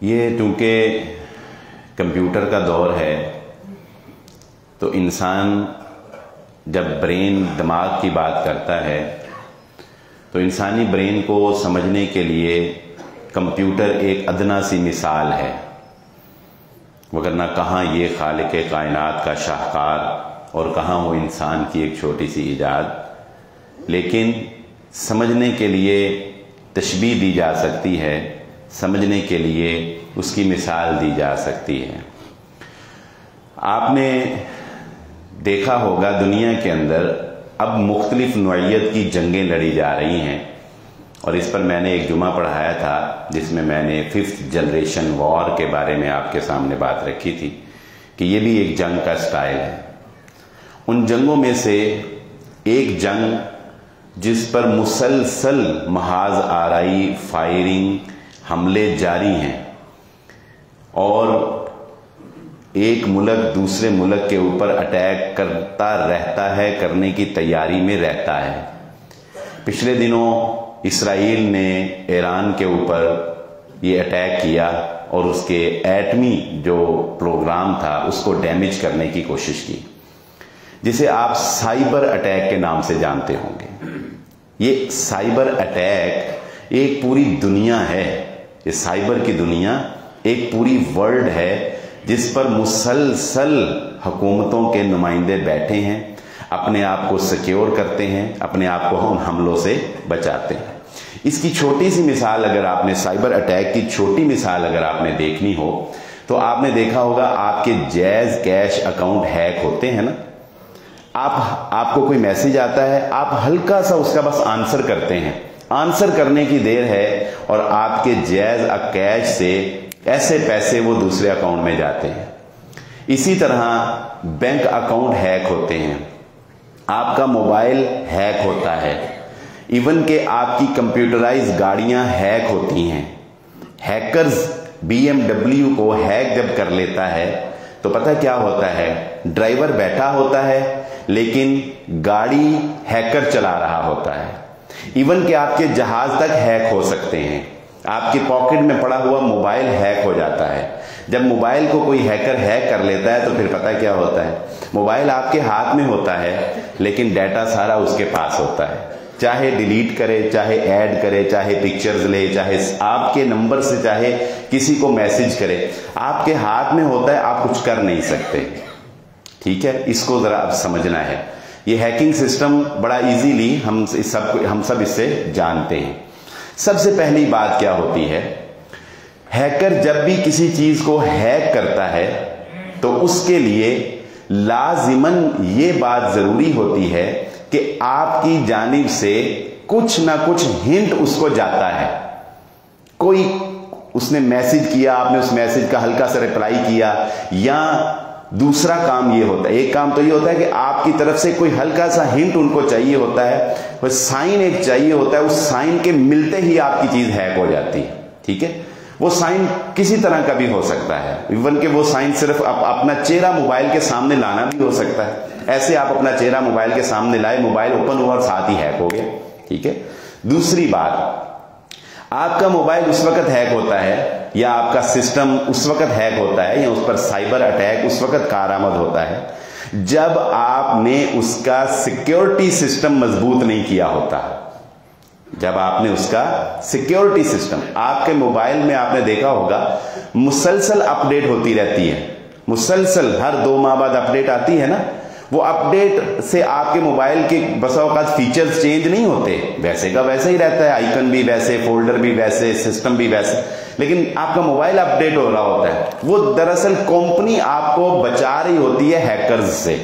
یہ چونکہ کمپیوٹر کا دور ہے تو انسان جب برین دماغ کی بات کرتا ہے تو انسانی برین کو سمجھنے کے لیے کمپیوٹر ایک ادنا سی مثال ہے، وگرنہ کہاں یہ خالق کائنات کا شاہکار اور کہاں وہ انسان کی ایک چھوٹی سی ایجاد۔ لیکن سمجھنے کے لیے تشبیہ دی جا سکتی ہے، سمجھنے کے لیے اس کی مثال دی جا سکتی ہے۔ آپ نے دیکھا ہوگا دنیا کے اندر اب مختلف نوعیت کی جنگیں لڑی جا رہی ہیں، اور اس پر میں نے ایک جمعہ پڑھایا تھا جس میں میں نے 5th جنریشن وار کے بارے میں آپ کے سامنے بات رکھی تھی کہ یہ بھی ایک جنگ کا سٹائل ہے۔ ان جنگوں میں سے ایک جنگ جس پر مسلسل محاذ آرائی فائرنگ حملے جاری ہیں اور ایک ملک دوسرے ملک کے اوپر اٹیک کرتا رہتا ہے، کرنے کی تیاری میں رہتا ہے۔ پچھلے دنوں اسرائیل نے ایران کے اوپر یہ اٹیک کیا اور اس کے ایٹمی جو پروگرام تھا اس کو ڈیمیج کرنے کی کوشش کی، جسے آپ سائبر اٹیک کے نام سے جانتے ہوں گے۔ یہ سائبر اٹیک ایک پوری دنیا ہے، یہ سائبر کی دنیا ایک پوری ورلڈ ہے جس پر مسلسل حکومتوں کے نمائندے بیٹھے ہیں، اپنے آپ کو سیکیور کرتے ہیں، اپنے آپ کو ان حملوں سے بچاتے ہیں۔ اس کی چھوٹی سی مثال اگر آپ نے سائبر اٹیک کی چھوٹی مثال اگر آپ نے دیکھنی ہو تو آپ نے دیکھا ہوگا آپ کے جیز کیش اکاؤنٹ ہیک ہوتے ہیں نا، آپ کو کوئی میسج آتا ہے، آپ ہلکا سا اس کا بس آنسر کرتے ہیں، آنسر کرنے کی دیر ہے اور آپ کے جیز کیش سے ایسے پیسے وہ دوسرے اکاؤنٹ میں جاتے ہیں۔ اسی طرح بینک اکاؤنٹ ہیک ہوتے ہیں، آپ کا موبائل ہیک ہوتا ہے، ایون کہ آپ کی کمپیوٹرائز گاڑیاں ہیک ہوتی ہیں۔ ہیکرز BMW کو ہیک جب کر لیتا ہے تو پتہ کیا ہوتا ہے، ڈرائیور بیٹھا ہوتا ہے لیکن گاڑی ہیکر چلا رہا ہوتا ہے۔ ایون کہ آپ کے جہاز تک ہیک ہو سکتے ہیں، آپ کے پاکٹ میں پڑا ہوا موبائل ہیک ہو جاتا ہے۔ جب موبائل کو کوئی ہیکر ہیک کر لیتا ہے تو پھر پتہ کیا ہوتا ہے، موبائل آپ کے ہاتھ میں ہوتا ہے لیکن ڈیٹا سارا اس کے پاس ہوتا ہے، چاہے ڈیلیٹ کرے، چاہے ایڈ کرے، چاہے پکچرز لے، چاہے آپ کے نمبر سے چاہے کسی کو میسج کرے، آپ کے ہاتھ میں ہوتا ہے، آپ کچھ کر نہیں سکتے۔ ٹھیک ہے، اس کو ذرا اب سمجھنا ہے۔ یہ ہیکنگ سسٹم بڑا ایزیلی ہم سب اس سے جانتے ہیں۔ سب سے پہلی بات کیا ہوتی ہے، ہیکر جب بھی کسی چیز کو ہیک کرتا ہے تو اس کے لیے لازماً یہ بات ضروری ہوتی ہے کہ آپ کی جانب سے کچھ نہ کچھ ہنٹ اس کو جاتا ہے۔ کوئی اس نے میسج کیا، آپ نے اس میسج کا ہلکا سا رپلائی کیا، یا دوسرا کام یہ ہوتا ہے، ایک کام تو یہ ہوتا ہے کہ آپ کی طرف سے کوئی ہلکا سا ہنٹ ان کو چاہیے ہوتا ہے، وہ سائن ایک چاہیے ہوتا ہے، اس سائن کے ملتے ہی آپ کی چیز ہیک ہو جاتی ہے۔ ٹھیک ہے، وہ سائن کسی طرح کا بھی ہو سکتا ہے، ایون کہ وہ سائن صرف اپنا چہرہ موبائل کے سامنے لانا بھی ہو سکتا ہے۔ ایسے آپ اپنا چہرہ موبائل کے سامنے لائے، موبائل اوپن ہوا اور ساتھ ہی ہیک ہو گیا۔ ٹھیک ہے، دوسری بات، آپ کا موبائل اس وقت ہیک ہوتا ہے یا آپ کا سسٹم اس وقت ہیک ہوتا ہے یا اس پر سائبر اٹیک اس وقت کارآمد ہوتا ہے جب آپ نے اس کا سیکیورٹی سسٹم مضبوط نہیں کیا ہوتا۔ جب آپ نے اس کا سیکیورٹی سسٹم، آپ کے موبائل میں آپ نے دیکھا ہوگا مسلسل اپڈیٹ ہوتی رہتی ہے، مسلسل ہر 2 ماہ بعد اپڈیٹ آتی ہے نا، وہ اپڈیٹ سے آپ کے موبائل کے بسا اوقات فیچرز چینج نہیں ہوتے، ویسے کا ویسے ہی رہتا ہے، آئیکن بھی ویسے، فولڈر بھی ویسے، سسٹم بھی ویسے، لیکن آپ کا موبائل اپڈیٹ ہو رہا ہوتا ہے۔ وہ دراصل کمپنی آپ کو بچا رہی ہوتی ہے ہیکرز سے،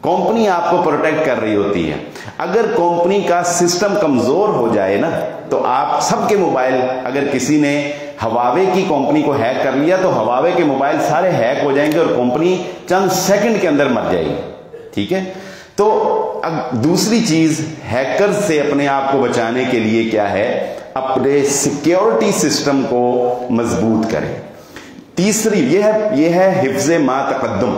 کمپنی آپ کو پروٹیکٹ کر رہی ہوتی ہے۔ اگر کمپنی کا سسٹم کمزور ہو جائے نا تو آپ سب کے موبائل، اگر کسی نے ہواوے کی کمپنی کو ہیک کر لیا تو ہواوے کے موبائل سارے ہیک ہو جائیں گے اور کمپنی چند سیکنڈ کے اندر مر جائے گی۔ ٹھیک ہے، تو دوسری چیز ہیکر سے اپنے آپ کو بچانے کے لیے کیا ہے، اپنے سیکیورٹی سسٹم کو مضبوط کریں۔ تیسری یہ ہے حفظ ما تقدم،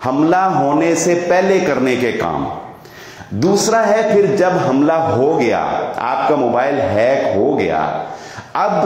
حملہ ہونے سے پہلے کرنے کے کام۔ دوسرا ہے پھر جب حملہ ہو گیا، آپ کا موبائل ہیک ہو گیا، اب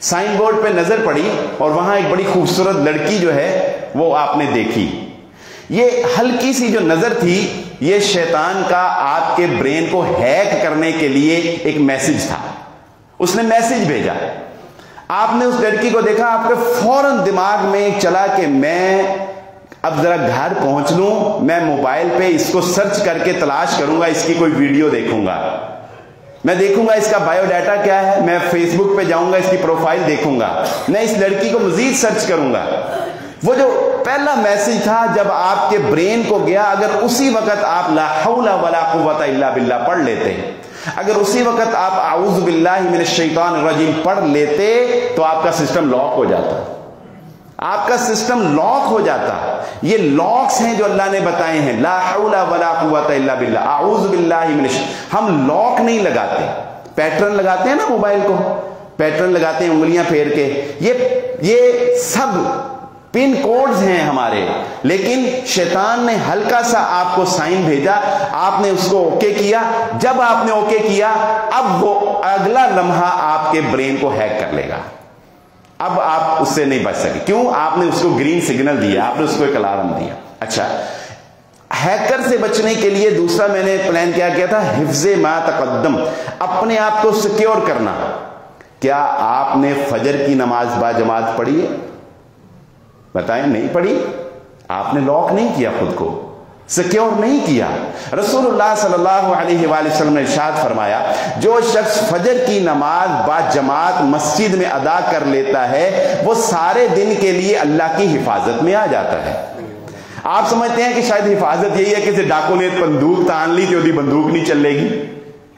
سائن بورڈ پہ نظر پڑی اور وہاں ایک بڑی خوبصورت لڑکی جو ہے وہ آپ نے دیکھی. یہ ہلکی سی جو نظر تھی یہ شیطان کا آپ کے برین کو ہیک کرنے کے لیے ایک میسج تھا. اس نے میسج بھیجا. آپ نے اس لڑکی کو دیکھا, آپ کے فوراً دماغ میں چلا کہ میں اب ذرا گھر پہنچ لوں, میں موبائل پہ اس کو سرچ کر کے تلاش کروں گا, اس کی کوئی ویڈیو دیکھوں گا, میں دیکھوں گا اس کا بایو ڈیٹا کیا ہے, میں فیس بک پہ جاؤں گا, اس کی پروفائل دیکھوں گا, میں اس لڑکی کو مزید سرچ کروں گا. وہ جو پہلا میسج تھا جب آپ کے برین کو گیا, اگر اسی وقت آپ لا حول ولا قوت الا باللہ پڑھ لیتے, اگر اسی وقت آپ اعوذ باللہ من الشیطان الرجیم پڑھ لیتے تو آپ کا سسٹم لاک ہو جاتا, آپ کا سسٹم لاک ہو جاتا. یہ لاکس ہیں جو اللہ نے بتائے ہیں, لا حول ولا قوت الا باللہ, اعوذ باللہ من الشیطان. ہم لاک نہیں لگاتے, پیٹرن لگاتے ہیں نا موبائل کو, پیٹرن لگاتے ہیں انگلیاں پھیر کے, یہ سب پن کوڈز ہیں ہمارے. لیکن شیطان نے ہلکا سا آپ کو سائن بھیجا, آپ نے اس کو اوکے کیا. جب آپ نے اوکے کیا, اب وہ اگلا لمحہ آپ کے برین کو ہیک کر لے گا. اب آپ اس سے نہیں بچ سکے. کیوں؟ آپ نے اس کو گرین سگنل دیا, آپ نے اس کو ایک الارم دیا. اچھا, ہیکر سے بچنے کے لیے دوسرا میں نے پلان کیا تھا, حفظ ما تقدم, اپنے آپ کو سیکیور کرنا. کیا آپ نے فجر کی نماز با جماعت پڑھی ہے؟ بتائیں, نہیں پڑھی. آپ نے لاک نہیں کیا, خود کو سیکیور نہیں کیا. رسول اللہ صلی اللہ علیہ وآلہ وسلم نے ارشاد فرمایا, جو شخص فجر کی نماز با جماعت مسجد میں ادا کر لیتا ہے وہ سارے دن کے لیے اللہ کی حفاظت میں آ جاتا ہے. آپ سمجھتے ہیں کہ شاید حفاظت یہی ہے کہ ڈاکو نے بندوق تان لی تو بندوق نہیں چلے گی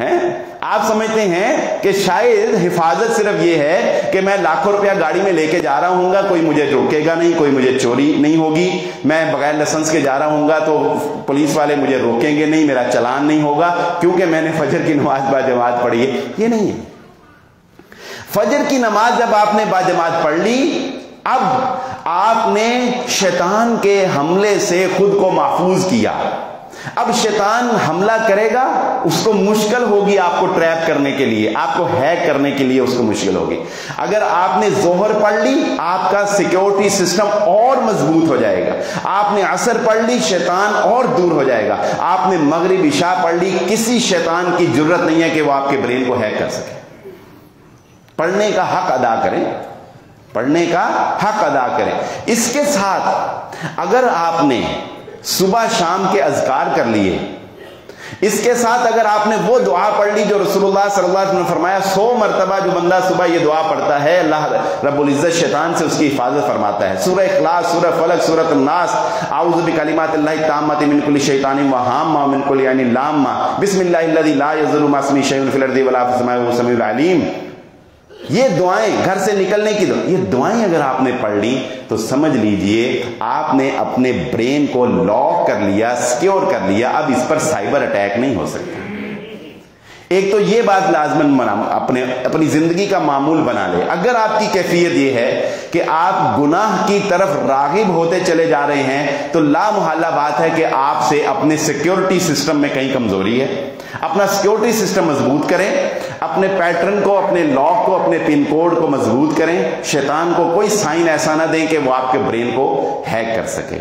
ہیں؟ آپ سمجھتے ہیں کہ شاید حفاظت صرف یہ ہے کہ میں لاکھوں روپیہ گاڑی میں لے کے جا رہا ہوں گا, کوئی مجھے روکے گا نہیں, کوئی مجھے چوری نہیں ہوگی, میں بغیر لائسنس کے جا رہا ہوں گا تو پولیس والے مجھے روکیں گے نہیں, میرا چلان نہیں ہوگا کیونکہ میں نے فجر کی نماز با جماعت پڑھی ہے. یہ نہیں ہے. فجر کی نماز جب آپ نے با جماعت پڑھ لی, اب آپ نے شیطان کے حملے سے خود کو محفوظ کیا. اب شیطان حملہ کرے گا, اس کو مشکل ہوگی آپ کو ٹریپ کرنے کے لیے, آپ کو ہیک کرنے کے لیے اس کو مشکل ہوگی. اگر آپ نے ظہر پڑھ لی, آپ کا سیکیورٹی سسٹم اور مضبوط ہو جائے گا. آپ نے عصر پڑھ لی, شیطان اور دور ہو جائے گا. آپ نے مغرب عشاء پڑھ لی, کسی شیطان کی جرت نہیں ہے کہ وہ آپ کے برین کو ہیک کر سکے. پڑھنے کا حق ادا کریں, پڑھنے کا حق ادا کریں. اس کے ساتھ اگر آپ نے صبح شام کے اذکار کر لیے, اس کے ساتھ اگر آپ نے وہ دعا پڑھ لی جو رسول اللہ صلی اللہ علیہ وسلم نے فرمایا 100 مرتبہ جو بندہ صبح یہ دعا پڑھتا ہے اللہ رب العزت شیطان سے اس کی حفاظت فرماتا ہے. سورہ اخلاص, سورہ فلق, سورۃ الناس, اعوذ بکلمات اللہ التامات من کل شیطان وہامہ من کل عین لامہ, بسم اللہ الذی لا یضر مع اسمہ شیء فی الارض ولا فی السماء وهو السمیع العلیم. یہ دعائیں گھر سے نکلنے کی یہ دعائیں اگر آپ نے پڑھ لی تو سمجھ لیجئے آپ نے اپنے برین کو لاک کر لیا, سیکیور کر لیا. اب اس پر سائبر اٹیک نہیں ہو سکتا. ایک تو یہ بات لازماً اپنی زندگی کا معمول بنا لے. اگر آپ کی کیفیت یہ ہے کہ آپ گناہ کی طرف راغب ہوتے چلے جا رہے ہیں تو لا محالہ بات ہے کہ آپ سے اپنے سیکیورٹی سسٹم میں کہیں کمزوری ہے. اپنا سیکیورٹی سسٹم مضبوط کریں, اپنے پیٹرن کو, اپنے لاک کو, اپنے پن کوڈ کو مضبوط کریں. شیطان کو کوئی سائن ایسا نہ دیں کہ وہ آپ کے برین کو ہیک کر سکے.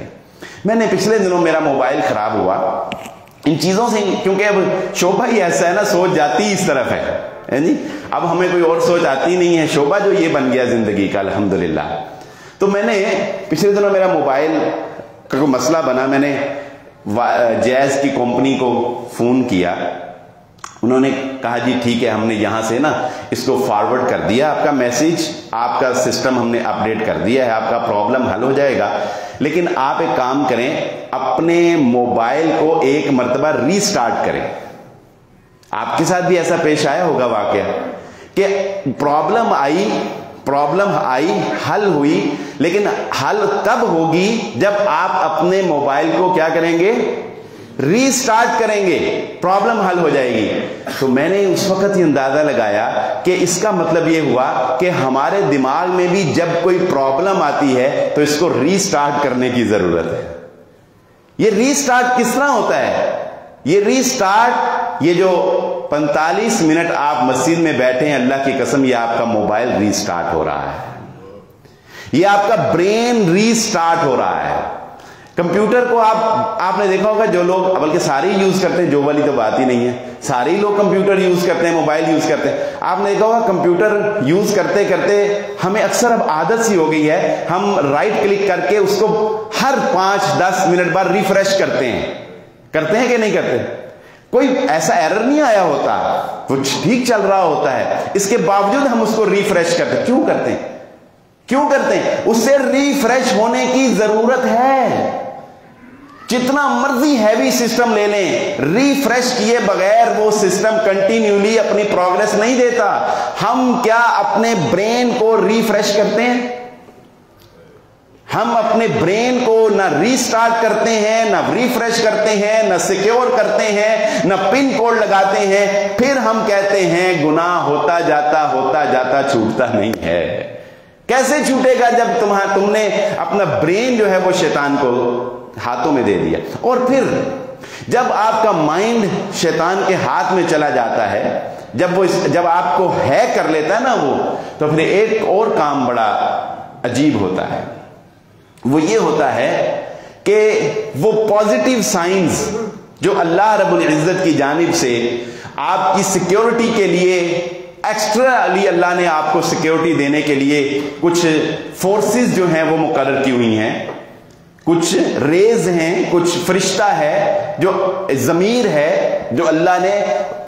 میں نے پچھلے دنوں میرا موبائل خراب ہوا ان چیزوں سے, کیونکہ اب شعبہ ہی ایسا ہے نا, سوچ جاتی ہی اس طرف ہے جی. اب ہمیں کوئی اور سوچ آتی نہیں ہے, شعبہ جو یہ بن گیا زندگی کا الحمدللہ. تو میں نے پچھلے دنوں میرا موبائل کا کوئی مسئلہ بنا, میں نے جیز کی کمپنی کو فون کیا. انہوں نے کہا جی ٹھیک ہے, ہم نے یہاں سے نا اس کو فارورڈ کر دیا, آپ کا میسج, آپ کا سسٹم ہم نے اپڈیٹ کر دیا ہے, آپ کا پرابلم حل ہو جائے گا. لیکن آپ ایک کام کریں, اپنے موبائل کو ایک مرتبہ ری سٹارٹ کریں. آپ کے ساتھ بھی ایسا پیش آیا ہوگا واقعہ کہ پرابلم آئی, حل ہوئی, لیکن حل تب ہوگی جب آپ اپنے موبائل کو کیا کریں گے, ری سٹارٹ کریں گے, پرابلم حل ہو جائے گی. تو میں نے اس وقت یہ اندازہ لگایا کہ اس کا مطلب یہ ہوا کہ ہمارے دماغ میں بھی جب کوئی پرابلم آتی ہے تو اس کو ری سٹارٹ کرنے کی ضرورت ہے. یہ ری سٹارٹ کس طرح ہوتا ہے؟ یہ ری سٹارٹ, یہ جو 45 منٹ آپ مسجد میں بیٹھے ہیں، اللہ کی قسم یہ آپ کا موبائل ریسٹارٹ ہو رہا ہے، یہ آپ کا برین ریسٹارٹ ہو رہا ہے۔ کمپیوٹر کو آپ نے دیکھا ہوگا، جو لوگ، بلکہ سارے ہی یوز کرتے ہیں، جو والی تو بات ہی نہیں ہے، سارے ہی لوگ کمپیوٹر یوز کرتے ہیں، موبائل یوز کرتے ہیں۔ آپ نے دیکھا ہوگا کمپیوٹر یوز کرتے کرتے ہمیں اکثر اب عادت سی ہو گئی ہے، ہم رائٹ کلک کر کے اس کو ہر 5-10 منٹ بعد ریفریش کرتے ہیں کہ نہیں کرتے؟ کوئی ایسا ایرر نہیں آیا ہوتا، وہ ٹھیک چل رہا ہوتا ہے، اس کے باوجود ہم اس کو ریفریش کرتے ہیں۔ کیوں کرتے ہیں؟ اس سے ریفریش ہونے کی ضرورت ہے۔ جتنا مرضی ہیوی سسٹم لے لیں، ریفریش کیے بغیر وہ سسٹم کنٹینیولی اپنی پروگرس نہیں دیتا۔ ہم کیا اپنے برین کو ریفریش کرتے ہیں؟ ہم اپنے برین کو نہ ریسٹارٹ کرتے ہیں، نہ ریفریش کرتے ہیں، نہ سیکیور کرتے ہیں، نہ پن کوڈ لگاتے ہیں، پھر ہم کہتے ہیں گناہ ہوتا جاتا چھوٹتا نہیں ہے۔ کیسے چھوٹے گا جب تم نے اپنا برین جو ہے وہ شیطان کو ہاتھوں میں دے دیا؟ اور پھر جب آپ کا مائنڈ شیطان کے ہاتھ میں چلا جاتا ہے، جب آپ کو ہیک کر لیتا ہے نا وہ، تو پھر ایک اور کام بڑا عجیب ہوتا ہے۔ وہ یہ ہوتا ہے کہ وہ پازیٹیو سائنز جو اللہ رب العزت کی جانب سے آپ کی سیکیورٹی کے لیے ایکسٹرا علی اللہ نے آپ کو سیکیورٹی دینے کے لیے کچھ فورسز جو ہیں وہ مقرر کی ہوئی ہیں، کچھ ریز ہیں، کچھ فرشتہ ہے، جو ضمیر ہے، جو اللہ نے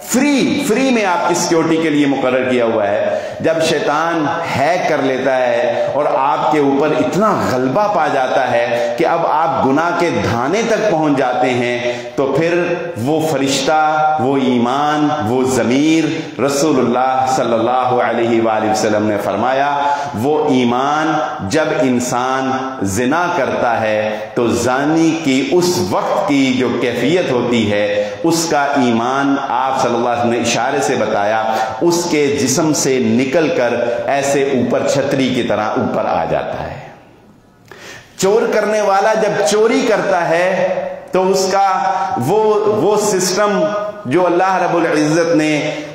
فری میں آپ کی سیکیورٹی کے لیے مقرر کیا ہوا ہے۔ جب شیطان ہیک کر لیتا ہے اور آپ کے اوپر اتنا غلبہ پا جاتا ہے کہ اب آپ گناہ کے دھانے تک پہنچ جاتے ہیں، تو پھر وہ فرشتہ، وہ ایمان، وہ ضمیر، رسول اللہ صلی اللہ علیہ وآلہ وسلم نے فرمایا وہ ایمان جب انسان زنا کرتا ہے تو زانی کی اس وقت کی جو کیفیت ہوتی ہے، اس کا ایمان آپ صلی اللہ علیہ وسلم نے اشارے سے بتایا، اس کے جسم سے نکل کر ایسے اوپر چھتری کی طرح اوپر آ جاتا ہے۔ چور کرنے والا جب چوری کرتا ہے تو اس کا وہ سسٹم جو اللہ رب العزت نے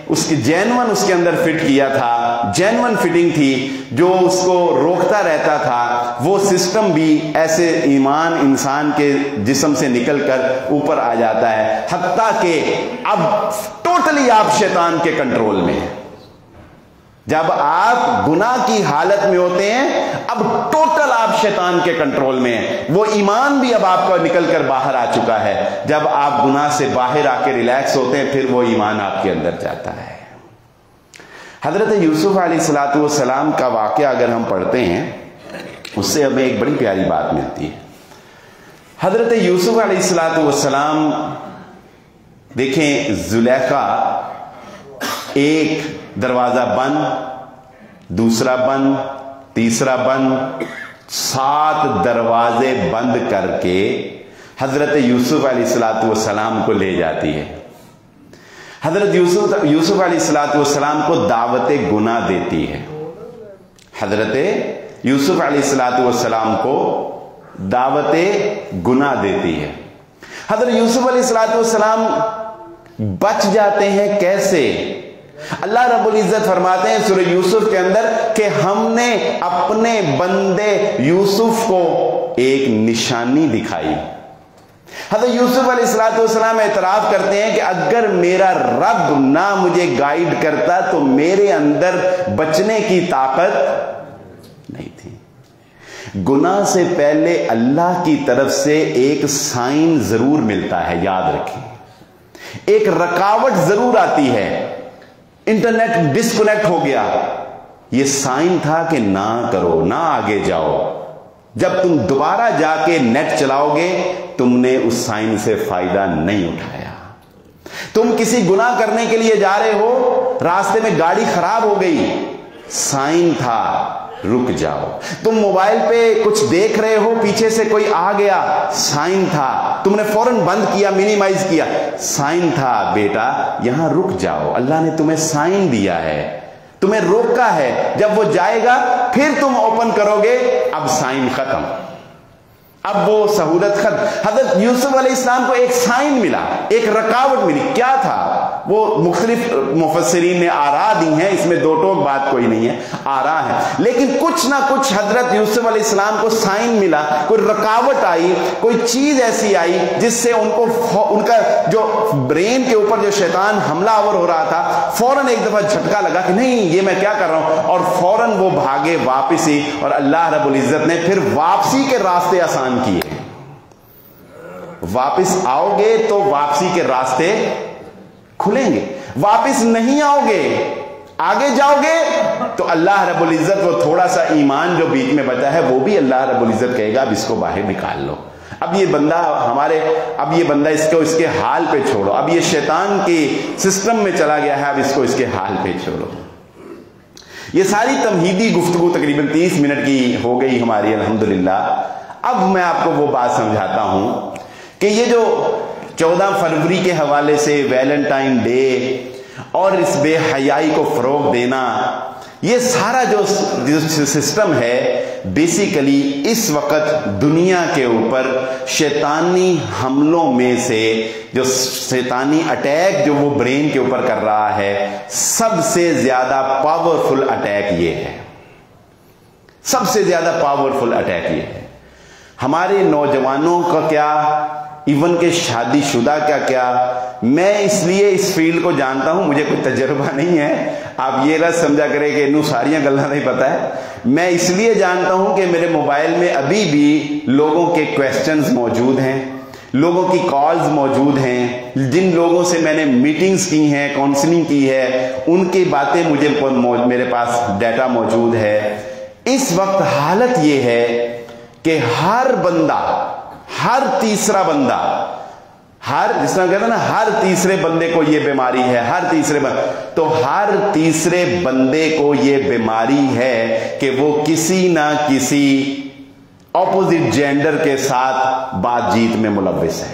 اس کی جینون اس کے اندر فٹ کیا تھا، جینون فٹنگ تھی جو اس کو روکتا رہتا تھا، وہ سسٹم بھی ایسے ایمان انسان کے جسم سے نکل کر اوپر آ جاتا ہے، حتیٰ کہ اب ٹوٹلی آپ شیطان کے کنٹرول میں ہیں۔ جب آپ گناہ کی حالت میں ہوتے ہیں اب ٹوٹل آپ شیطان کے کنٹرول میں ہیں، وہ ایمان بھی اب آپ کا نکل کر باہر آ چکا ہے۔ جب آپ گناہ سے باہر آ کے ریلیکس ہوتے ہیں پھر وہ ایمان آپ کے اندر جاتا ہے۔ حضرت یوسف علیہ السلام کا واقعہ اگر ہم پڑھتے ہیں اس سے ہمیں ایک بڑی پیاری بات ملتی ہے۔ حضرت یوسف علیہ السلام دیکھیں، زلیخا ایک دروازہ بند، دوسرا بند، تیسرا بند، 7 دروازے بند کر کے حضرت یوسف علیہ السلام کو لے جاتی ہے۔ حضرت یوسف علیہ السلام کو دعوت گناہ دیتی ہے۔ حضرت یوسف علیہ السلام کو دعوت گناہ دیتی ہے۔ حضرت یوسف علیہ السلام بچ جاتے ہیں کیسے؟ اللہ رب العزت فرماتے ہیں سورہ یوسف کے اندر کہ ہم نے اپنے بندے یوسف کو ایک نشانی دکھائی۔ حضرت یوسف علیہ السلام اعتراف کرتے ہیں کہ اگر میرا رب نہ مجھے گائیڈ کرتا تو میرے اندر بچنے کی طاقت نہیں تھی۔ گناہ سے پہلے اللہ کی طرف سے ایک سائن ضرور ملتا ہے، یاد رکھیں، ایک رکاوٹ ضرور آتی ہے۔ انٹرنیٹ ڈسکنیکٹ ہو گیا، یہ سائن تھا کہ نہ کرو، نہ آگے جاؤ۔ جب تم دوبارہ جا کے نیٹ چلاؤ گے تم نے اس سائن سے فائدہ نہیں اٹھایا۔ تم کسی گناہ کرنے کے لیے جا رہے ہو، راستے میں گاڑی خراب ہو گئی، سائن تھا رک جاؤ۔ تم موبائل پہ کچھ دیکھ رہے ہو، پیچھے سے کوئی آ گیا، سائن تھا، تم نے فوراً بند کیا، منیمائز کیا، سائن تھا بیٹا یہاں رک جاؤ۔ اللہ نے تمہیں سائن دیا ہے، تمہیں روکا ہے، جب وہ جائے گا پھر تم اوپن کرو گے، اب سائن ختم، اب وہ سہولت ختم۔ حضرت یوسف علیہ السلام کو ایک سائن ملا، ایک رکاوٹ ملی، کیا تھا؟ وہ مختلف مفسرین نے آرا دی ہیں، اس میں دو ٹوک بات کوئی نہیں ہے، آرا ہے، لیکن کچھ نہ کچھ حضرت یوسف علیہ السلام کو سائن ملا، کوئی رکاوٹ آئی، کوئی چیز ایسی آئی جس سے ان کا جو برین کے اوپر جو شیطان حملہ آور ہو رہا تھا، فوراً ایک دفعہ جھٹکا لگا کہ نہیں یہ میں کیا کر رہا ہوں، اور فوراً وہ بھاگے واپس ہی، اور اللہ رب العزت نے پھر واپسی کے راستے آسان کیے۔ واپس آؤ گے تو واپسی کے راستے کھلیں گے، واپس نہیں آؤ گے، آگے جاؤ گے تو اللہ رب العزت وہ تھوڑا سا ایمان جو بیچ میں بچا ہے وہ بھی اللہ رب العزت کہے گا اب اس کو باہر نکال لو، اب یہ بندہ اس کے حال پہ چھوڑو، اب یہ شیطان کے سسٹم میں چلا گیا ہے، اب اس کو اس کے حال پہ چھوڑو۔ یہ ساری تمہیدی گفتگو تقریباً 30 منٹ کی ہو گئی ہماری الحمدللہ۔ اب میں آپ کو وہ بات سمجھاتا ہوں کہ یہ جو 14 فروری کے حوالے سے ویلنٹائن ڈے اور اس بے حیائی کو فروغ دینا، یہ سارا جو سسٹم ہے بیسیکلی اس وقت دنیا کے اوپر شیطانی حملوں میں سے جو شیطانی اٹیک جو وہ برین کے اوپر کر رہا ہے، سب سے زیادہ پاورفل اٹیک یہ ہے، سب سے زیادہ پاورفل اٹیک یہ ہے۔ ہمارے نوجوانوں کا کیا، ایون کہ شادی شدہ کا کیا، میں اس لیے اس فیلڈ کو جانتا ہوں، مجھے کوئی تجربہ نہیں ہے، آپ یہ نہ سمجھا کریں کہ انہوں ساریاں گلہ نہیں پتا ہے، میں اس لیے جانتا ہوں کہ میرے موبائل میں ابھی بھی لوگوں کے کویسچنز موجود ہیں، لوگوں کی کالز موجود ہیں، جن لوگوں سے میں نے میٹنگز کی ہیں، کاؤنسلنگ کی ہے، ان کی باتیں میرے پاس ڈیٹا موجود ہے۔ اس وقت حالت یہ ہے کہ ہر بندہ، ہر تیسرا بندہ، جس طرح کہتا ہے نا ہر تیسرے بندے کو یہ بیماری ہے، ہر تیسرے بندے کو یہ بیماری ہے کہ وہ کسی نہ کسی اپوزٹ جینڈر کے ساتھ بات چیت میں ملوث ہے۔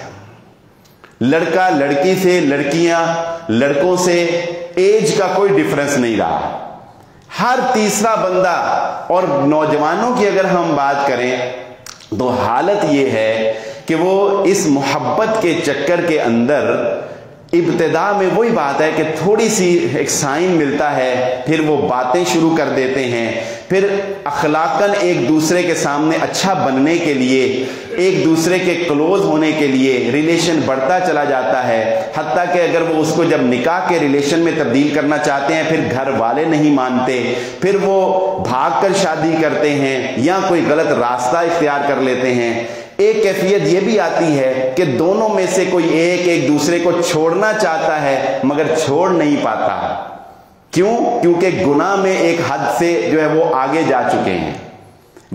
لڑکا لڑکی سے، لڑکیاں لڑکوں سے، ایج کا کوئی ڈفرنس نہیں رہا، ہر تیسرا بندہ۔ اور نوجوانوں کی اگر ہم بات کریں تو حالت یہ ہے کہ وہ اس محبت کے چکر کے اندر ابتدا میں وہی بات ہے کہ تھوڑی سی ایک سائن ملتا ہے، پھر وہ باتیں شروع کر دیتے ہیں، پھر اخلاقاً ایک دوسرے کے سامنے اچھا بننے کے لیے، ایک دوسرے کے کلوز ہونے کے لیے ریلیشن بڑھتا چلا جاتا ہے، حتیٰ کہ اگر وہ اس کو جب نکاح کے ریلیشن میں تبدیل کرنا چاہتے ہیں پھر گھر والے نہیں مانتے، پھر وہ بھاگ کر شادی کرتے ہیں یا کوئی غلط راستہ اختیار کر لیتے ہیں۔ ایک کیفیت یہ بھی آتی ہے کہ دونوں میں سے کوئی ایک دوسرے کو چھوڑنا چاہتا ہے مگر چھوڑ نہیں پاتا۔ کیوں؟ کیونکہ گناہ میں ایک حد سے جو ہے وہ آگے جا چکے ہیں،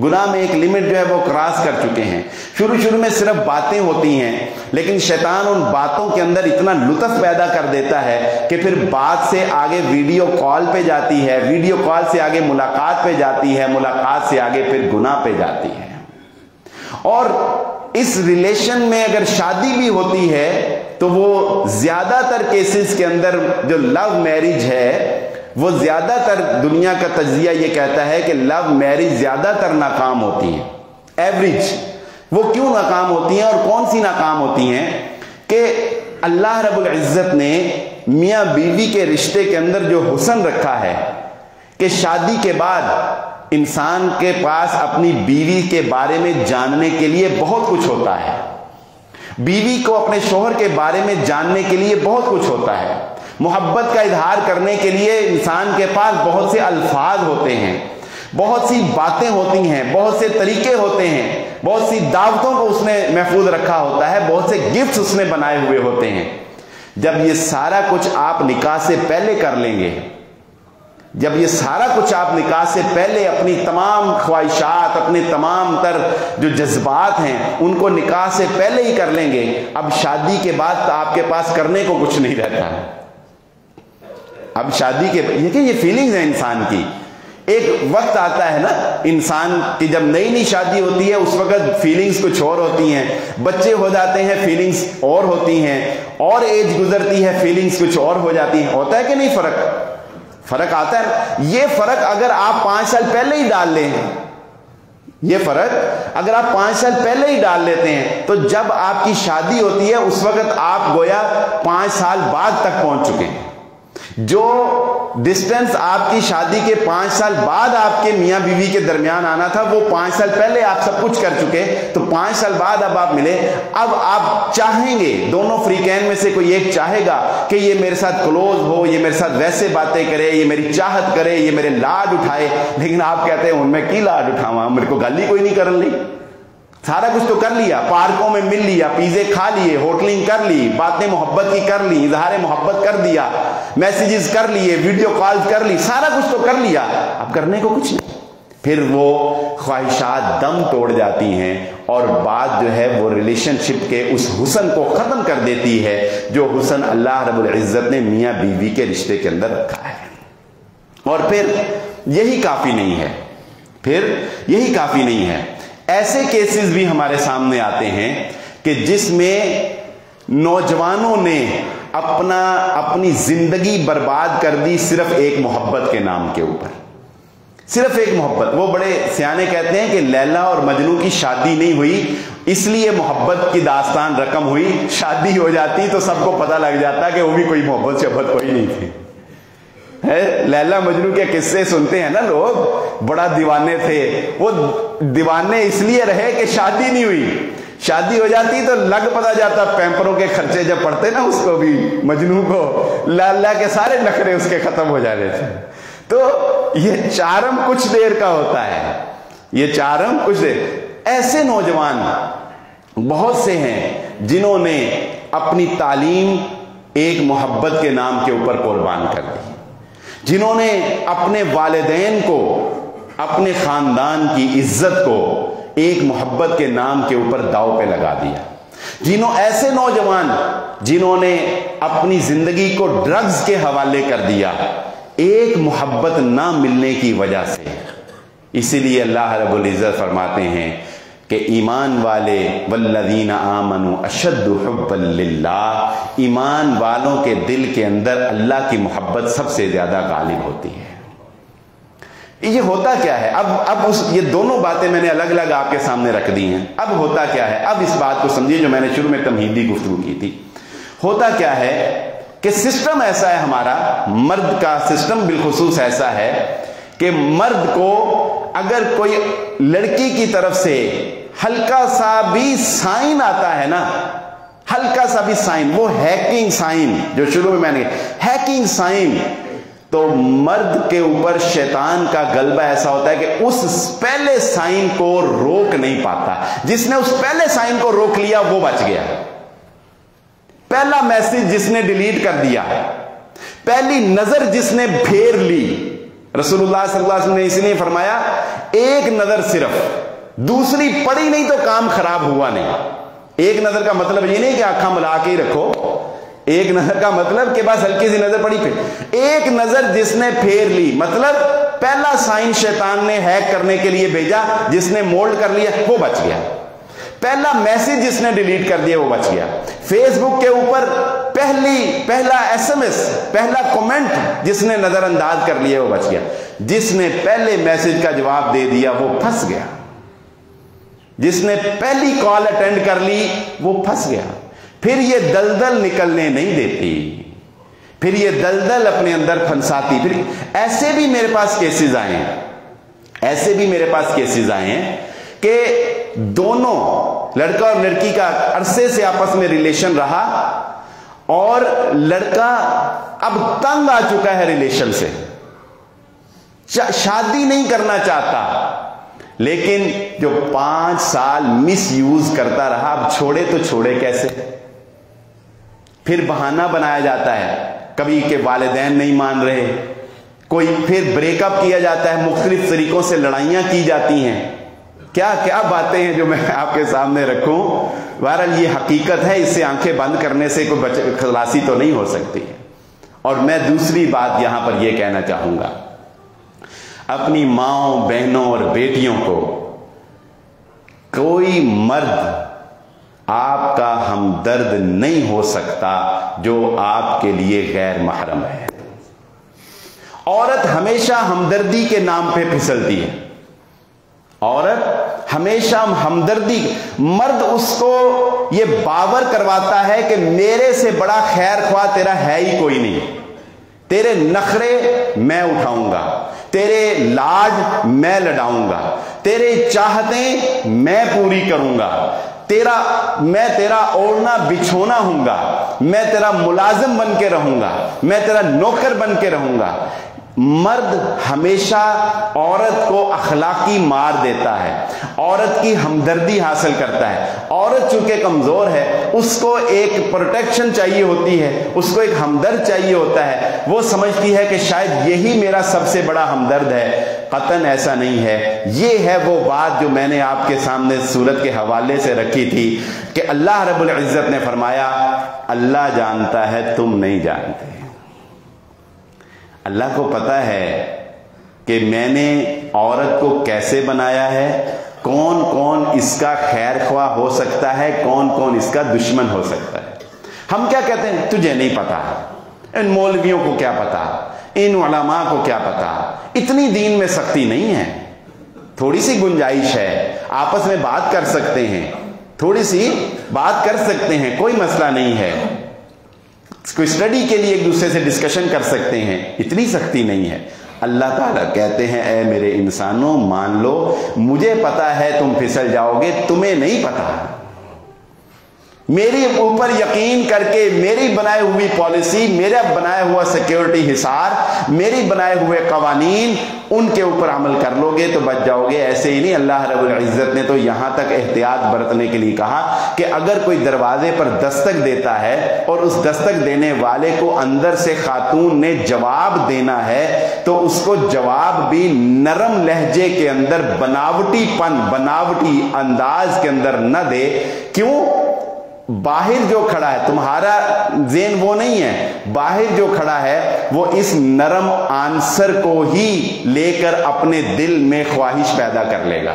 گناہ میں ایک لمٹ جو ہے وہ کراس کر چکے ہیں۔ شروع میں صرف باتیں ہوتی ہیں، لیکن شیطان ان باتوں کے اندر اتنا لطف پیدا کر دیتا ہے کہ پھر بات سے آگے ویڈیو کال پہ جاتی ہے، ویڈیو کال سے آگے ملاقات پہ جاتی ہے، ملاقات سے آگے پھر گناہ پہ جاتی ہے۔ اور اس ریلیشن میں اگر شادی بھی ہوتی ہے تو وہ زیادہ تر کیسز کے اندر جو لو میرج ہے وہ زیادہ تر دنیا کا تجزیہ یہ کہتا ہے کہ لو میرج زیادہ تر ناکام ہوتی ہیں۔ ایوریج وہ کیوں ناکام ہوتی ہیں اور کون سی ناکام ہوتی ہیں کہ اللہ رب العزت نے میاں بیوی کے رشتے کے اندر جو حسن رکھا ہے کہ شادی کے بعد انسان کے پاس اپنی بیوی کے بارے میں جاننے کے لیے بہت کچھ ہوتا ہے، بیوی کو اپنے شوہر کے بارے میں جاننے کے لیے بہت کچھ ہوتا ہے، محبت کا اظہار کرنے کے لیے انسان کے پاس بہت سے الفاظ ہوتے ہیں، بہت سی باتیں ہوتی ہیں، بہت سے طریقے ہوتے ہیں، بہت سی دعوتوں کو اس نے محفوظ رکھا ہوتا ہے، بہت سے گفٹس اس نے بنائے ہوئے ہوتے ہیں۔ جب یہ سارا کچھ آپ نکاح سے پہلے کر لیں گے، جب یہ سارا کچھ آپ نکاح سے پہلے اپنی تمام خواہشات، اپنے تمام تر جو جذبات ہیں ان کو نکاح سے پہلے ہی کر لیں گے، اب شادی کے بعد آپ کے پاس کرنے کو کچھ نہیں رہتا ہے۔ اب شادی کے یہ فیلنگز ہیں انسان کی، ایک وقت آتا ہے نا انسان کی جب نئی شادی ہوتی ہے اس وقت فیلنگز کچھ اور ہوتی ہیں، بچے ہو جاتے ہیں فیلنگز اور ہوتی ہیں، اور ایج گزرتی ہے فیلنگز کچھ اور ہو جاتی ہیں۔ ہوتا ہے کہ نہیں فرق آتا ہے؟ یہ فرق اگر آپ 5 سال پہلے ہی ڈال لیں یہ فرق اگر آپ 5 سال پہلے ہی ڈال لیتے ہیں تو جب آپ کی شادی ہوتی ہے اس وقت آپ گویا 5 سال بعد تک پہنچ چکے ہیں. جو ڈسٹنس آپ کی شادی کے 5 سال بعد آپ کے میاں بیوی کے درمیان آنا تھا وہ 5 سال پہلے آپ سب کچھ کر چکے. تو 5 سال بعد اب آپ ملے, اب آپ چاہیں گے, دونوں فریقین میں سے کوئی ایک چاہے گا کہ یہ میرے ساتھ کلوز ہو, یہ میرے ساتھ ویسے باتیں کرے, یہ میری چاہت کرے, یہ میرے لاڈ اٹھائے. لیکن آپ کہتے ہیں ان میں کی لاڈ اٹھاواں, میرے کو گل ہی کوئی نہیں کرن لی. سارا کچھ تو کر لیا, پارکوں میں مل لیا, پیزے کھا لیے, ہوٹلنگ کر لی, باتیں محبت کی کر لی, اظہار محبت کر دیا, میسیجز کر لیے, ویڈیو کالز کر لی, سارا کچھ تو کر لیا, اب کرنے کو کچھ نہیں. پھر وہ خواہشات دم توڑ جاتی ہیں اور بات جو ہے وہ ریلیشن شپ کے اس حسن کو ختم کر دیتی ہے جو حسن اللہ رب العزت نے میاں بیوی کے رشتے کے اندر رکھا ہے. اور پھر یہی کافی نہیں ہے, پھر یہی کافی نہیں ہے. ایسے کیسز بھی ہمارے سامنے آتے ہیں کہ جس میں نوجوانوں نے اپنی زندگی برباد کر دی صرف ایک محبت کے نام کے اوپر, صرف ایک محبت. وہ بڑے سیانے کہتے ہیں کہ لیلا اور مجنو کی شادی نہیں ہوئی اس لیے محبت کی داستان رقم ہوئی, شادی ہو جاتی تو سب کو پتہ لگ جاتا کہ وہ بھی کوئی محبت شبت کوئی نہیں تھی. لیلا مجنو کے قصے سنتے ہیں نا لوگ, بڑا دیوانے تھے, وہ دیوانے اس لیے رہے کہ شادی نہیں ہوئی. شادی ہو جاتی تو لگ پتا جاتا, پیمپروں کے خرچے جب پڑتے نا اس کو بھی, مجنو کو, لیلا کے سارے نخرے اس کے ختم ہو جانے تھے. تو یہ چارم کچھ دیر کا ہوتا ہے, یہ چارم کچھ دیر. ایسے نوجوان بہت سے ہیں جنہوں نے اپنی تعلیم ایک محبت کے نام کے اوپر قربان کر دی, جنہوں نے اپنے والدین کو, اپنے خاندان کی عزت کو ایک محبت کے نام کے اوپر داؤ پہ لگا دیا. ایسے نوجوان جنہوں نے اپنی زندگی کو ڈرگز کے حوالے کر دیا ایک محبت نہ ملنے کی وجہ سے. اسی لیے اللہ رب العزت فرماتے ہیں کہ ایمان والے والذین آمنوا اشد حبا للہ, ایمان والوں کے دل کے اندر اللہ کی محبت سب سے زیادہ غالب ہوتی ہے. یہ ہوتا کیا ہے؟ اب یہ دونوں باتیں میں نے الگ الگ آپ کے سامنے رکھ دی ہیں. اب ہوتا کیا ہے؟ اب اس بات کو سمجھیے جو میں نے شروع میں تمہیدی گفتگو کی تھی. ہوتا کیا ہے کہ سسٹم ایسا ہے, ہمارا مرد کا سسٹم بالخصوص ایسا ہے کہ مرد کو اگر کوئی لڑکی کی طرف سے ہلکا سا بھی سائن آتا ہے نا, ہلکا سا بھی سائن, وہ ہیکنگ سائن جو شروع میں نے ہیکنگ سائن, تو مرد کے اوپر شیطان کا غلبہ ایسا ہوتا ہے کہ اس پہلے سائن کو روک نہیں پاتا. جس نے اس پہلے سائن کو روک لیا وہ بچ گیا. پہلا میسج جس نے ڈیلیٹ کر دیا, پہلی نظر جس نے پھیر لی, رسول اللہ صلی اللہ علیہ وسلم نے اس لیے فرمایا ایک نظر صرف, دوسری پڑی نہیں تو کام خراب ہوا نہیں. ایک نظر کا مطلب یہ نہیں کہ آنکھاں ملا کے ہی رکھو, ایک نظر کا مطلب کہ بس ہلکی سی نظر پڑی, پھر ایک نظر جس نے پھیر لی, مطلب پہلا سائن شیطان نے ہیک کرنے کے لیے بھیجا, جس نے مولڈ کر لیا وہ بچ گیا. پہلا میسج جس نے ڈیلیٹ کر دیا وہ بچ گیا. فیس بک کے اوپر پہلا ایس ایم ایس, پہلا کمنٹ جس نے نظر انداز کر لیا وہ بچ گیا. جس نے پہلے میسج کا جواب دے دیا وہ پھنس گیا. جس نے پہلی کال اٹینڈ کر لی وہ پھنس گیا. پھر یہ دلدل نکلنے نہیں دیتی, پھر یہ دلدل اپنے اندر پھنساتی. پھر ایسے بھی میرے پاس کیسز آئے ہیں, ایسے بھی میرے پاس کیسز آئے ہیں کہ دونوں لڑکا اور لڑکی کا عرصے سے آپس میں ریلیشن رہا اور لڑکا اب تنگ آ چکا ہے ریلیشن سے, شادی نہیں کرنا چاہتا, لیکن جو 5 سال مس یوز کرتا رہا اب چھوڑے تو چھوڑے کیسے. پھر بہانہ بنایا جاتا ہے, کبھی کہ والدین نہیں مان رہے, کوئی پھر بریک اپ کیا جاتا ہے, مختلف طریقوں سے لڑائیاں کی جاتی ہیں. کیا کیا باتیں ہیں جو میں آپ کے سامنے رکھوں. بہرحال یہ حقیقت ہے, اس سے آنکھیں بند کرنے سے کوئی خلاصی تو نہیں ہو سکتی. اور میں دوسری بات یہاں پر یہ کہنا چاہوں گا, اپنی ماؤں بہنوں اور بیٹیوں کو کوئی مرد آپ کا ہمدرد نہیں ہو سکتا جو آپ کے لیے غیر محرم ہے. عورت ہمیشہ ہمدردی کے نام پہ پھسلتی ہے, عورت ہمیشہ ہمدردی. مرد اس کو یہ باور کرواتا ہے کہ میرے سے بڑا خیر خواہ تیرا ہے ہی کوئی نہیں. تیرے نخرے میں اٹھاؤں گا, تیرے لاڈ میں لڑاؤں گا, تیرے چاہتیں میں پوری کروں گا, میں تیرا اوڑھنا بچھونا ہوں گا, میں تیرا ملازم بن کے رہوں گا, میں تیرا نوکر بن کے رہوں گا. مرد ہمیشہ عورت کو اخلاقی مار دیتا ہے, عورت کی ہمدردی حاصل کرتا ہے. عورت چونکہ کمزور ہے, اس کو ایک پروٹیکشن چاہیے ہوتی ہے, اس کو ایک ہمدرد چاہیے ہوتا ہے. وہ سمجھتی ہے کہ شاید یہی میرا سب سے بڑا ہمدرد ہے. قطعاً ایسا نہیں ہے. یہ ہے وہ بات جو میں نے آپ کے سامنے سورت کے حوالے سے رکھی تھی کہ اللہ رب العزت نے فرمایا اللہ جانتا ہے تم نہیں جانتے. اللہ کو پتا ہے کہ میں نے عورت کو کیسے بنایا ہے, کون کون اس کا خیر خواہ ہو سکتا ہے, کون کون اس کا دشمن ہو سکتا ہے. ہم کیا کہتے ہیں, تجھے نہیں پتا, ان مولویوں کو کیا پتا, ان علماء کو کیا پتا. اتنی دین میں سختی نہیں ہے, تھوڑی سی گنجائش ہے, آپس میں بات کر سکتے ہیں, تھوڑی سی بات کر سکتے ہیں, کوئی مسئلہ نہیں ہے. کوئی اسٹڈی کے لیے ایک دوسرے سے ڈسکشن کر سکتے ہیں, اتنی سختی نہیں ہے. اللہ تعالیٰ کہتے ہیں اے میرے انسانوں مان لو مجھے پتا ہے تم پھسل جاؤ گے, تمہیں نہیں پتا. میری اوپر یقین کر کے میری بنائے ہوئی پالیسی, میرا بنایا ہوا سیکیورٹی حصار, میری بنائے ہوئے قوانین, ان کے اوپر عمل کر لو گے تو بچ جاؤ گے. ایسے ہی نہیں, اللہ رب العزت نے تو یہاں تک احتیاط برتنے کے لیے کہا کہ اگر کوئی دروازے پر دستک دیتا ہے اور اس دستک دینے والے کو اندر سے خاتون نے جواب دینا ہے تو اس کو جواب بھی نرم لہجے کے اندر, بناوٹی انداز کے اندر نہ دے. کیوں؟ باہر جو کھڑا ہے, تمہارا ذہن وہ نہیں ہے, باہر جو کھڑا ہے وہ اس نرم آنسر کو ہی لے کر اپنے دل میں خواہش پیدا کر لے گا.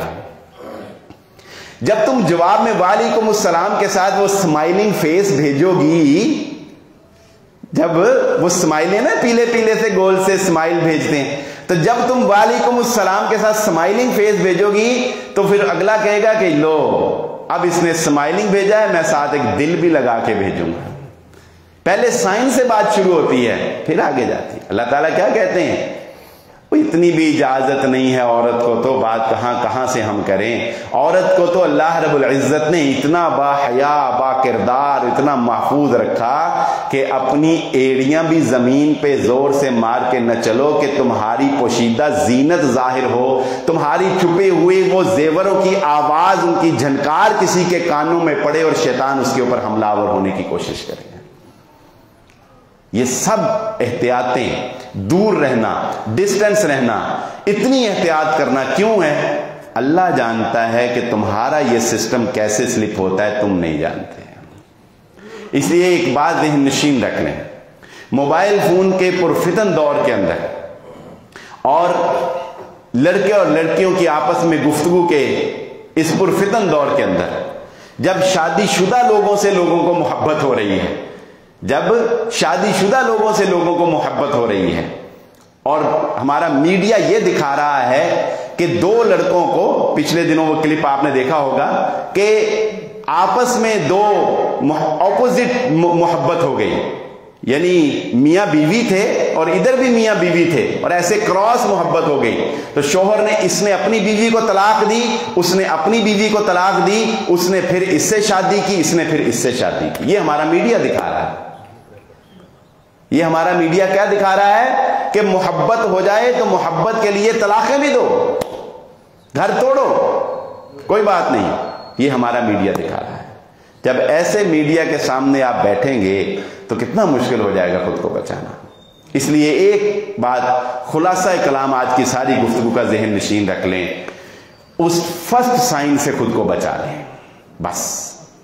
جب تم جواب میں وعلیکم السلام کے ساتھ وہ اسمائلنگ فیس بھیجو گی, جب وہ اسمائل ہے نا, پیلے پیلے سے گول سے اسمائل بھیجتے ہیں, تو جب تم وعلیکم السلام کے ساتھ اسمائلنگ فیس بھیجو گی تو پھر اگلا کہے گا کہ لو اب اس نے اسمائلنگ بھیجا ہے, میں ساتھ ایک دل بھی لگا کے بھیجوں گا. پہلے سائن سے بات شروع ہوتی ہے, پھر آگے جاتی ہے. اللہ تعالیٰ کیا کہتے ہیں, اتنی بھی اجازت نہیں ہے عورت کو, تو بات کہاں سے ہم کریں. عورت کو تو اللہ رب العزت نے اتنا با حیا, با کردار, اتنا محفوظ رکھا کہ اپنی ایڑیاں بھی زمین پہ زور سے مار کے نہ چلو کہ تمہاری پوشیدہ زینت ظاہر ہو, تمہاری چھپے ہوئے وہ زیوروں کی آواز, ان کی جھنکار کسی کے کانوں میں پڑے اور شیطان اس کے اوپر حملہ آور ہونے کی کوشش کرے. یہ سب احتیاطیں, دور رہنا, ڈسٹینس رہنا, اتنی احتیاط کرنا کیوں ہے؟ اللہ جانتا ہے کہ تمہارا یہ سسٹم کیسے سلپ ہوتا ہے, تم نہیں جانتے. اس لیے ایک بات ذہن نشین رکھ لیں, موبائل فون کے پرفتن دور کے اندر اور لڑکے اور لڑکیوں کی آپس میں گفتگو کے اس پرفتن دور کے اندر جب شادی شدہ لوگوں سے لوگوں کو محبت ہو رہی ہے, جب شادی شدہ لوگوں سے لوگوں کو محبت ہو رہی ہے اور ہمارا میڈیا یہ دکھا رہا ہے کہ دو لڑکوں کو, پچھلے دنوں وہ کلپ آپ نے دیکھا ہوگا کہ آپس میں دو اپوزٹ محبت ہو گئی, یعنی میاں بیوی تھے اور ادھر بھی میاں بیوی تھے اور ایسے کراس محبت ہو گئی. تو شوہر نے, اس نے اپنی بیوی کو طلاق دی, اس نے اپنی بیوی کو طلاق دی, اس نے پھر اس سے شادی کی, اس نے پھر اس سے شادی کی. یہ ہمارا میڈیا دکھا رہا ہے. یہ ہمارا میڈیا کیا دکھا رہا ہے کہ محبت ہو جائے تو محبت کے لیے طلاقیں بھی دو, گھر توڑو, کوئی بات نہیں. یہ ہمارا میڈیا دکھا رہا ہے. جب ایسے میڈیا کے سامنے آپ بیٹھیں گے تو کتنا مشکل ہو جائے گا خود کو بچانا. اس لیے ایک بات, خلاصہ کلام آج کی ساری گفتگو کا ذہن نشین رکھ لیں, اس فرسٹ سائن سے خود کو بچا لیں. بس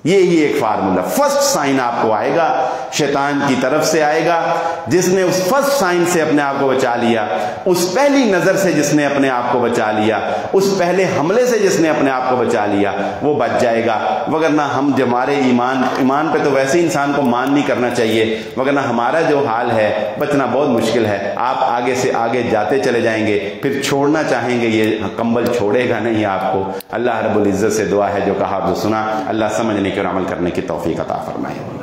یہی ایک فارمولا. فرسٹ سائن آپ کو آئے گا شیطان کی طرف سے آئے گا. جس نے اس فرسٹ سائن سے اپنے آپ کو بچا لیا, اس پہلی نظر سے جس نے اپنے آپ کو بچا لیا, اس پہلے حملے سے جس نے اپنے آپ کو بچا لیا, وہ بچ جائے گا. وگرنہ ہم ہمارے ایمان پہ تو ویسے ہی انسان کو مان نہیں کرنا چاہیے, وگرنہ ہمارا جو حال ہے بچنا بہت مشکل ہے. آپ آگے سے آگے جاتے چلے جائیں گے, پھر چھوڑنا چاہیں گے یہ کمبل چھوڑے گا نہیں آپ کو. اللہ رب العزت سے دعا ہے جو کہا جو سنا, اللہ سمجھنے اور عمل کرنے کی توفیق عطا فرمائے.